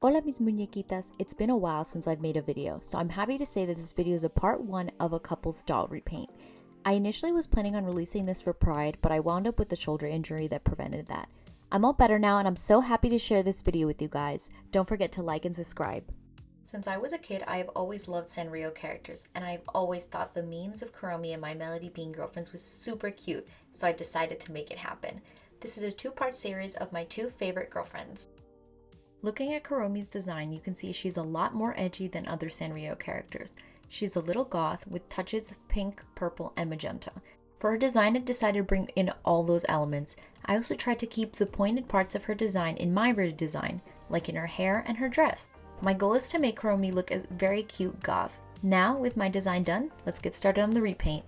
Hola mis muñequitas, it's been a while since I've made a video, so I'm happy to say that this video is a part 1 of a couple's doll repaint. I initially was planning on releasing this for Pride, but I wound up with a shoulder injury that prevented that. I'm all better now and I'm so happy to share this video with you guys. Don't forget to like and subscribe. Since I was a kid, I have always loved Sanrio characters, and I've always thought the memes of Kuromi and my Melody being girlfriends was super cute, so I decided to make it happen. This is a 2-part series of my 2 favorite girlfriends. Looking at Kuromi's design, you can see she's a lot more edgy than other Sanrio characters. She's a little goth with touches of pink, purple, and magenta. For her design, I decided to bring in all those elements. I also tried to keep the pointed parts of her design in my redesign, like in her hair and her dress. My goal is to make Kuromi look a very cute goth. Now, with my design done, let's get started on the repaint.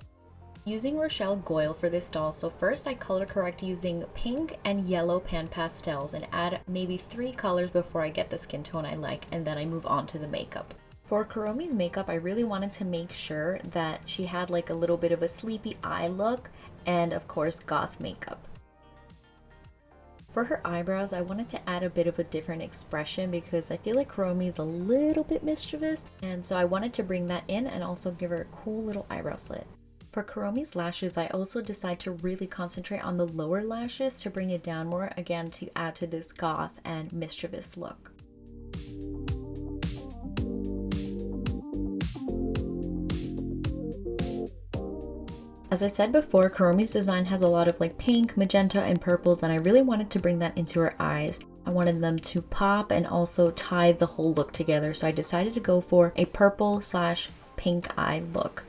Using Rochelle Goyle for this doll, so first I color correct using pink and yellow pan pastels and add maybe 3 colors before I get the skin tone I like, and then I move on to the makeup. For Kuromi's makeup, I really wanted to make sure that she had like a little bit of a sleepy eye look and of course goth makeup. For her eyebrows, I wanted to add a bit of a different expression because I feel like Kuromi is a little bit mischievous, and so I wanted to bring that in and also give her a cool little eyebrow slit. For Kuromi's lashes, I also decide to really concentrate on the lower lashes to bring it down more, again to add to this goth and mischievous look. As I said before, Kuromi's design has a lot of like pink, magenta, and purples, and I really wanted to bring that into her eyes. I wanted them to pop and also tie the whole look together, so I decided to go for a purple/pink eye look.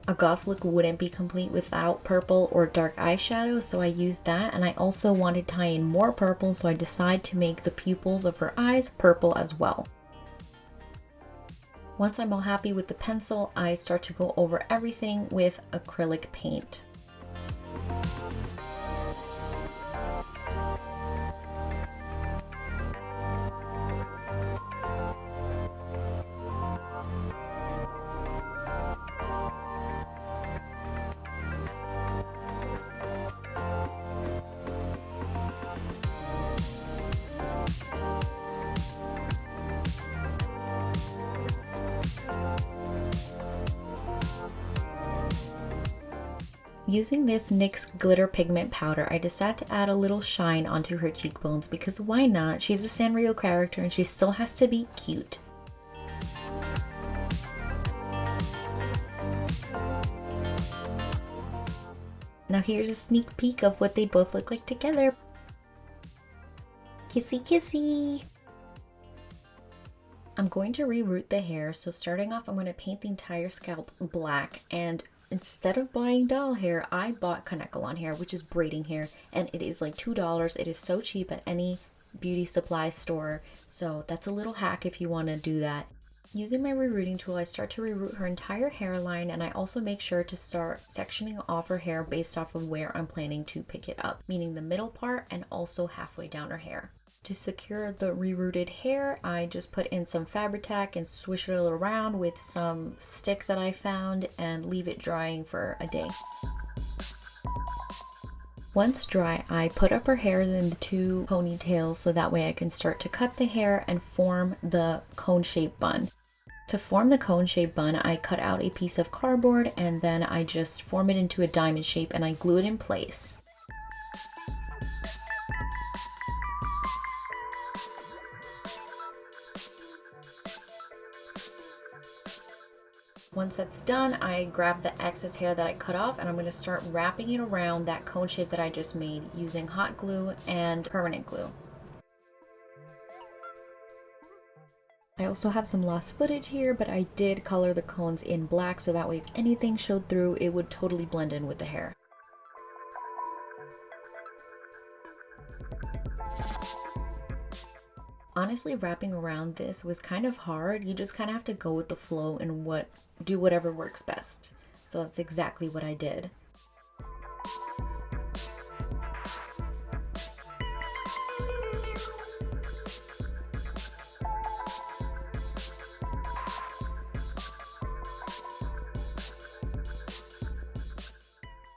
A goth look wouldn't be complete without purple or dark eyeshadow, so I used that, and I also wanted to tie in more purple, so I decided to make the pupils of her eyes purple as well. Once I'm all happy with the pencil, I start to go over everything with acrylic paint. Using this NYX glitter pigment powder, I decided to add a little shine onto her cheekbones because why not? She's a Sanrio character and she still has to be cute. Now here's a sneak peek of what they both look like together. Kissy kissy! I'm going to reroot the hair, so starting off I'm going to paint the entire scalp black, and instead of buying doll hair, I bought Kanekalon hair, which is braiding hair, and it is like $2. It is so cheap at any beauty supply store, so that's a little hack if you want to do that. Using my rerooting tool, I start to reroot her entire hairline, and I also make sure to start sectioning off her hair based off of where I'm planning to pick it up, meaning the middle part and also halfway down her hair. To secure the rerooted hair, I just put in some Faber and swish it around with some stick that I found and leave it drying for a day. Once dry, I put up her hair in the 2 ponytails so that way I can start to cut the hair and form the cone-shaped bun. To form the cone-shaped bun, I cut out a piece of cardboard and then I just form it into a diamond shape and I glue it in place. Once that's done, I grab the excess hair that I cut off and I'm going to start wrapping it around that cone shape that I just made using hot glue and permanent glue. I also have some lost footage here, but I did color the cones in black so that way if anything showed through, it would totally blend in with the hair. Honestly, wrapping around this was kind of hard. You just kind of have to go with the flow and do whatever works best. So that's exactly what I did.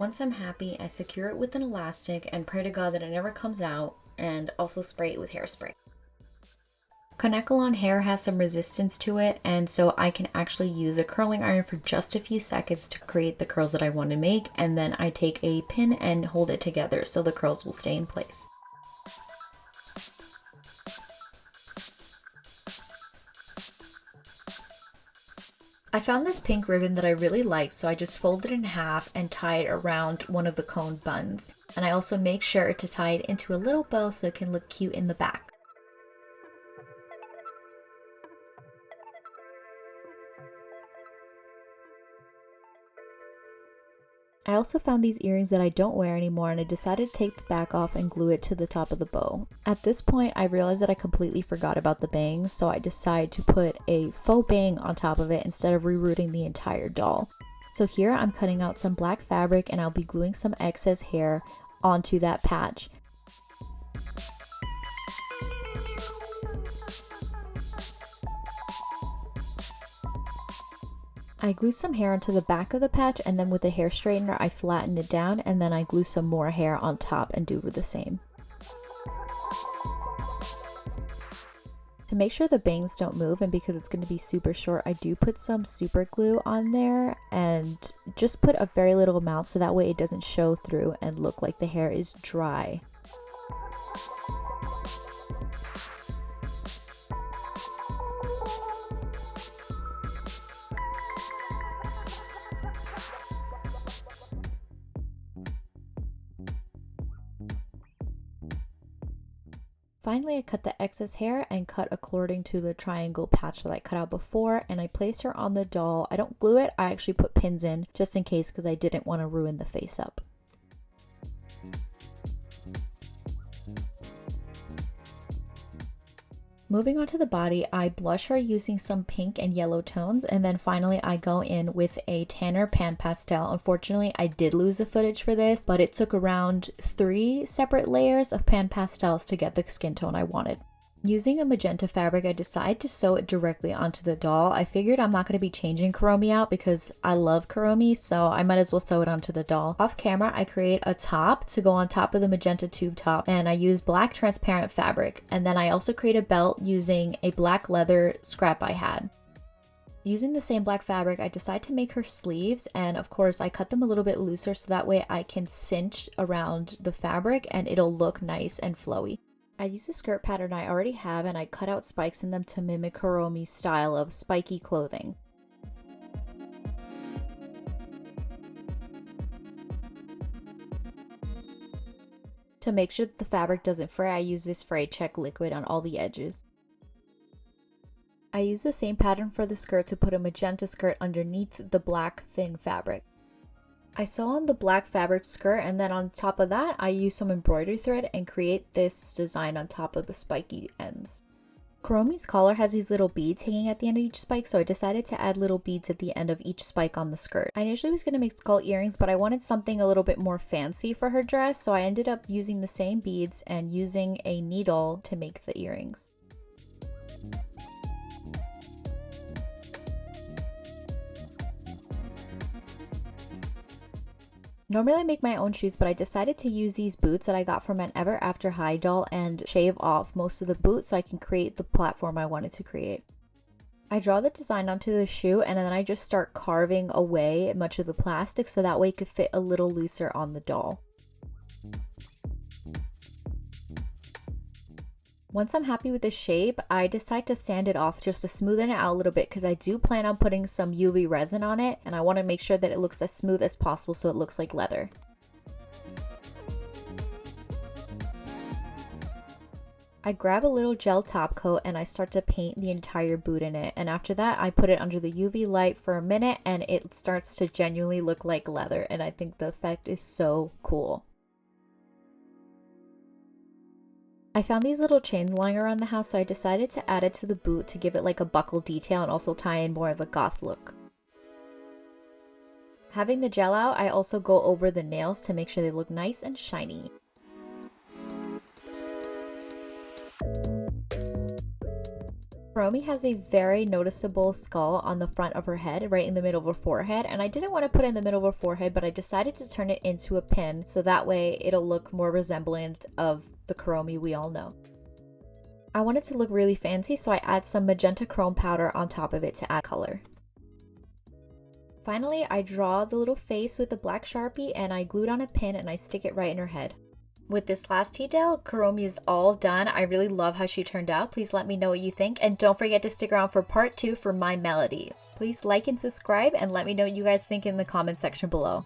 Once I'm happy, I secure it with an elastic and pray to God that it never comes out, and also spray it with hairspray. Kanekalon hair has some resistance to it, and so I can actually use a curling iron for just a few seconds to create the curls that I want to make, and then I take a pin and hold it together so the curls will stay in place. I found this pink ribbon that I really like, so I just fold it in half and tie it around one of the cone buns. And I also make sure to tie it into a little bow so it can look cute in the back. I also found these earrings that I don't wear anymore, and I decided to take the back off and glue it to the top of the bow. At this point, I realized that I completely forgot about the bangs, so I decided to put a faux bang on top of it instead of rerooting the entire doll. So here I'm cutting out some black fabric and I'll be gluing some excess hair onto that patch. I glue some hair onto the back of the patch, and then with a hair straightener I flatten it down, and then I glue some more hair on top and do the same. To make sure the bangs don't move, and because it's going to be super short, I do put some super glue on there, and just put a very little amount so that way it doesn't show through and look like the hair is dry. Finally, I cut the excess hair and cut according to the triangle patch that I cut out before, and I place her on the doll. I don't glue it, I actually put pins in just in case because I didn't want to ruin the face up. Moving on to the body, I blush her using some pink and yellow tones, and then finally I go in with a tanner pan pastel. Unfortunately, I did lose the footage for this, but it took around 3 separate layers of pan pastels to get the skin tone I wanted. Using a magenta fabric, I decided to sew it directly onto the doll. I figured I'm not going to be changing Kuromi out because I love Kuromi, so I might as well sew it onto the doll. Off camera, I create a top to go on top of the magenta tube top, and I use black transparent fabric. And then I also create a belt using a black leather scrap I had. Using the same black fabric, I decided to make her sleeves, and of course I cut them a little bit looser so that way I can cinch around the fabric and it'll look nice and flowy. I used a skirt pattern I already have, and I cut out spikes in them to mimic Kuromi's style of spiky clothing. To make sure that the fabric doesn't fray, I use this Fray Check liquid on all the edges. I use the same pattern for the skirt to put a magenta skirt underneath the black thin fabric. I sew on the black fabric skirt, and then on top of that I use some embroidery thread and create this design on top of the spiky ends. Kuromi's collar has these little beads hanging at the end of each spike, so I decided to add little beads at the end of each spike on the skirt. I initially was going to make skull earrings, but I wanted something a little bit more fancy for her dress, so I ended up using the same beads and using a needle to make the earrings. Normally I make my own shoes, but I decided to use these boots that I got from an Ever After High doll and shave off most of the boot so I can create the platform I wanted to create. I draw the design onto the shoe, and then I just start carving away much of the plastic so that way it could fit a little looser on the doll. Once I'm happy with the shape, I decide to sand it off just to smoothen it out a little bit because I do plan on putting some UV resin on it, and I want to make sure that it looks as smooth as possible so it looks like leather. I grab a little gel top coat and I start to paint the entire boot in it, and after that I put it under the UV light for a minute and it starts to genuinely look like leather, and I think the effect is so cool. I found these little chains lying around the house, so I decided to add it to the boot to give it like a buckle detail and also tie in more of a goth look. Having the gel out, I also go over the nails to make sure they look nice and shiny. Kuromi has a very noticeable skull on the front of her head, right in the middle of her forehead, and I didn't want to put it in the middle of her forehead, but I decided to turn it into a pin so that way it'll look more resemblant of the Kuromi we all know. I wanted to look really fancy, so I add some magenta chrome powder on top of it to add color. Finally, I draw the little face with a black Sharpie and I glued on a pin and I stick it right in her head. With this last detail, Kuromi is all done. I really love how she turned out. Please let me know what you think, and don't forget to stick around for part 2 for my melody. Please like and subscribe and let me know what you guys think in the comment section below.